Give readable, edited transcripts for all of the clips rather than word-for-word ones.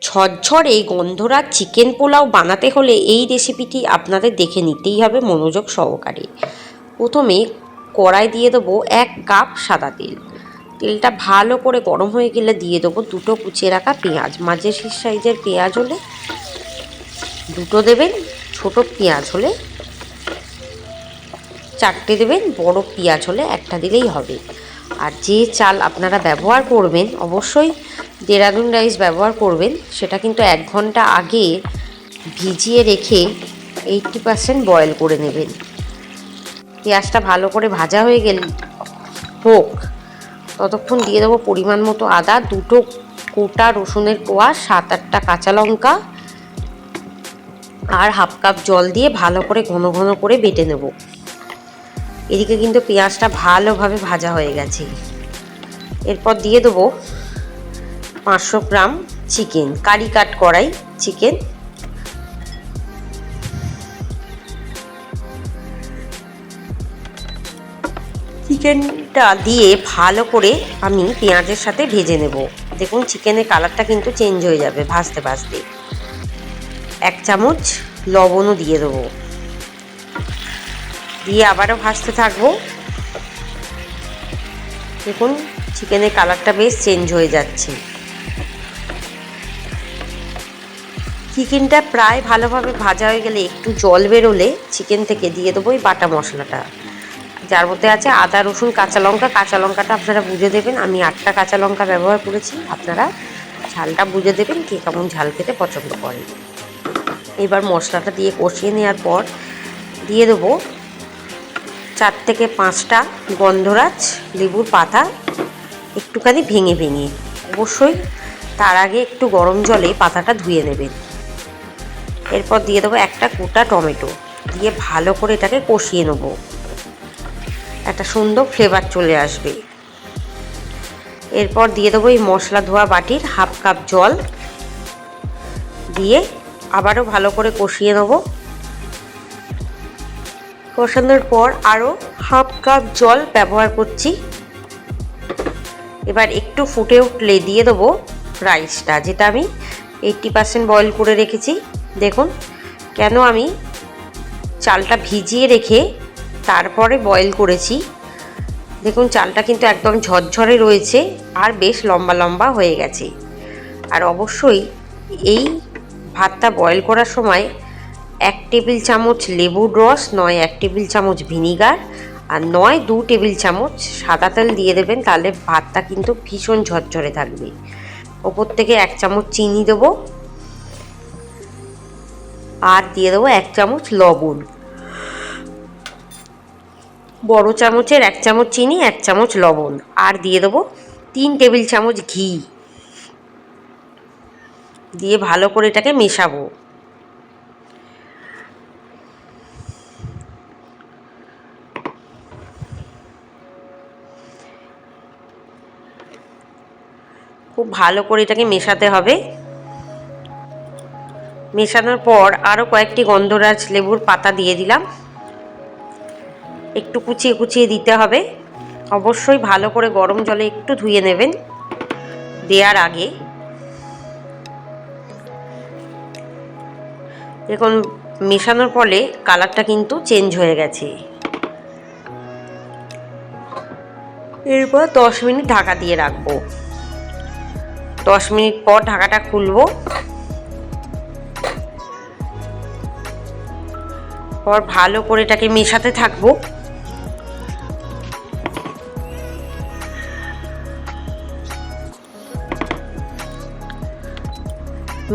ঝরঝরে গন্ধরাজ চিকেন পোলাও বানাতে হলে এই রেসিপিটি আপনাদের দেখে নিতেই হবে মনোযোগ সহকারে। প্রথমে কড়াই দিয়ে দেবো 1 কাপ সাদা তেল। তেলটা ভালো করে গরম হয়ে গেলে দিয়ে দেবো 2টো কুচিয়ে রাখা পেঁয়াজ। মাঝারি সাইজের পেঁয়াজ হলে 2টো দেবেন, ছোট পেঁয়াজ হলে 4টে দেবেন, বড় পেঁয়াজ হলে 1টা দিলেই হবে। আর যে চাল আপনারা ব্যবহার করবেন অবশ্যই দেরাদুন রাইস ব্যবহার করবেন, সেটা কিন্তু 1 ঘন্টা আগে ভিজিয়ে রেখে 80% বয়েল করে নেবেন। পেঁয়াজটা ভালো করে ভাজা হয়ে গেলে হোক ততক্ষণ দিয়ে দেবো পরিমাণ মতো আদা, 2টো গোটা রসুনের কোয়া, 7-8টা কাঁচা লঙ্কা আর হাফ কাপ জল দিয়ে ভালো করে ঘন ঘন করে বেটে নেব। এদিকে কিন্তু পেঁয়াজটা ভালোভাবে ভাজা হয়ে গেছে। এরপর দিয়ে দেবো 500 গ্রাম চিকেন, কারি কাট করাই চিকেন। চিকেনটা দিয়ে ভালো করে আমি পেঁয়াজের সাথে ভেজে নেব। দেখুন চিকেনের কালারটা কিন্তু চেঞ্জ হয়ে যাবে ভাজতে ভাজতে। 1 চামচ লবণও দিয়ে দেবো, দিয়ে আবারও ভাজতে থাকবো। দেখুন চিকেনের কালারটা বেশ চেঞ্জ হয়ে যাচ্ছে। চিকেনটা প্রায় ভালোভাবে ভাজা হয়ে গেলে একটু জল বেরোলে চিকেন থেকে দিয়ে দেবো এই বাটা মশলাটা, যার মধ্যে আছে আদা, রসুন, কাঁচা লঙ্কা। কাঁচা লঙ্কাটা আপনারা বুঝে দেবেন, আমি 8টা কাঁচা লঙ্কা ব্যবহার করেছি। আপনারা ঝালটা বুঝে দেবেন কে কেমন ঝাল খেতে পছন্দ করে। এবার মশলাটা দিয়ে কষিয়ে নেওয়ার পর দিয়ে দেবো 4 থেকে 5টা গন্ধরাজ লেবুর পাতা, একটুখানি ভেঙে ভেঙে। অবশ্যই তার আগে একটু গরম জলে পাতাটা ধুয়ে নেবেন। এরপর দিয়ে দেবো 1টা গোটা টমেটো, দিয়ে ভালো করে এটাকে কষিয়ে নেব, একটা সুন্দর ফ্লেভার চলে আসবে। এরপর দিয়ে দেবো এই মশলা ধোয়া বাটির হাফ কাপ জল, দিয়ে আবারও ভালো করে কষিয়ে নেব। কষানোর পর আরও হাফ কাপ জল ব্যবহার করছি। এবার একটু ফুটে উঠলে দিয়ে দেবো রাইসটা, যেটা আমি 80% বয়েল করে রেখেছি। দেখুন কেন আমি চালটা ভিজিয়ে রেখে তারপরে বয়েল করেছি। দেখুন চালটা কিন্তু একদম ঝরঝরে রয়েছে আর বেশ লম্বা লম্বা হয়ে গেছে। আর অবশ্যই এই ভাতটা বয়েল করার সময় 1 টেবিল চামচ লেবুর রস, নয় 1 টেবিল চামচ ভিনিগার, আর নয় 2 টেবিল চামচ সাদা তেল দিয়ে দেবেন, তাহলে ভাতটা কিন্তু ভীষণ ঝরঝরে থাকবে। ওপর থেকে 1 চামচ চিনি দেবো, আর দিয়ে দেবো 1 চামচ লবণ। বড় চামচের 1 চামচ চিনি, 1 চামচ লবণ, আর দিয়ে দেবো 3 টেবিল চামচ ঘি, দিয়ে ভালো করে এটাকে মেশাবো। খুব ভালো করে এটাকে মেশাতে হবে। মেশানোর পর আরও কয়েকটি গন্ধরাজ লেবুর পাতা দিয়ে দিলাম, একটু কুচিয়ে কুচিয়ে দিতে হবে। অবশ্যই ভালো করে গরম জলে একটু ধুয়ে নেবেন দেওয়ার আগে। দেখুন মেশানোর ফলে কালারটা কিন্তু চেঞ্জ হয়ে গেছে। এরপর 10 মিনিট ঢাকা দিয়ে রাখবো। 10 মিনিট পর ঢাকাটা খুলবো, পর ভালো করে এটাকে মেশাতে থাকবো।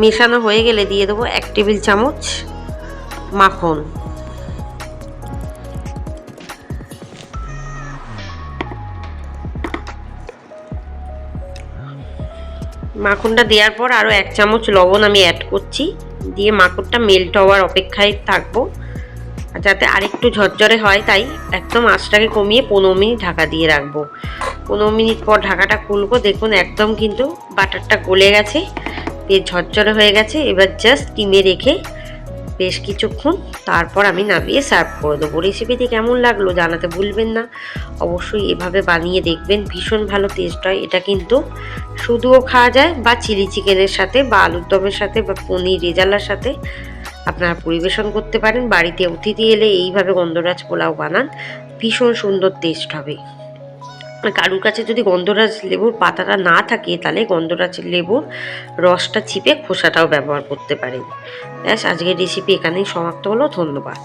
মেশানো হয়ে গেলে দিয়ে দেবো 1 টেবিল চামচ মাখন। মাখনটা দেওয়ার পর আরও 1 চামচ লবণ আমি অ্যাড করছি, দিয়ে মাখনটা মেল্ট হওয়ার অপেক্ষায় থাকবো। আর যাতে আরেকটু ঝরঝরে হয় তাই একদম আঁচটাকে কমিয়ে 15 মিনিট ঢাকা দিয়ে রাখবো। 15 মিনিট পর ঢাকাটা খুলবো। দেখুন একদম কিন্তু বাটারটা গলে গেছে, বেশ ঝরঝরে হয়ে গেছে। এবার জাস্ট ডিমে রেখে বেশ কিছুক্ষণ, তারপর আমি নামিয়ে সার্ভ করে দেবো। রেসিপিটি কেমন লাগলো জানাতে ভুলবেন না। অবশ্যই এভাবে বানিয়ে দেখবেন, ভীষণ ভালো টেস্ট হয়। এটা কিন্তু শুধুও খাওয়া যায় বা চিলি চিকেনের সাথে বা আলুর দমের সাথে বা পনির রেজালার সাথে আপনারা পরিবেশন করতে পারেন। বাড়িতে অতিথি এলে এইভাবে গন্ধরাজ পোলাও বানান, ভীষণ সুন্দর টেস্ট হবে। কারুর কাছে যদি গন্ধরাজ লেবুর পাতাটা না থাকে, তাহলে গন্ধরাজ লেবুর রসটা চিপে খোসাটাও ব্যবহার করতে পারেন। ব্যাস, আজকের রেসিপি এখানেই সমাপ্ত হলো। ধন্যবাদ।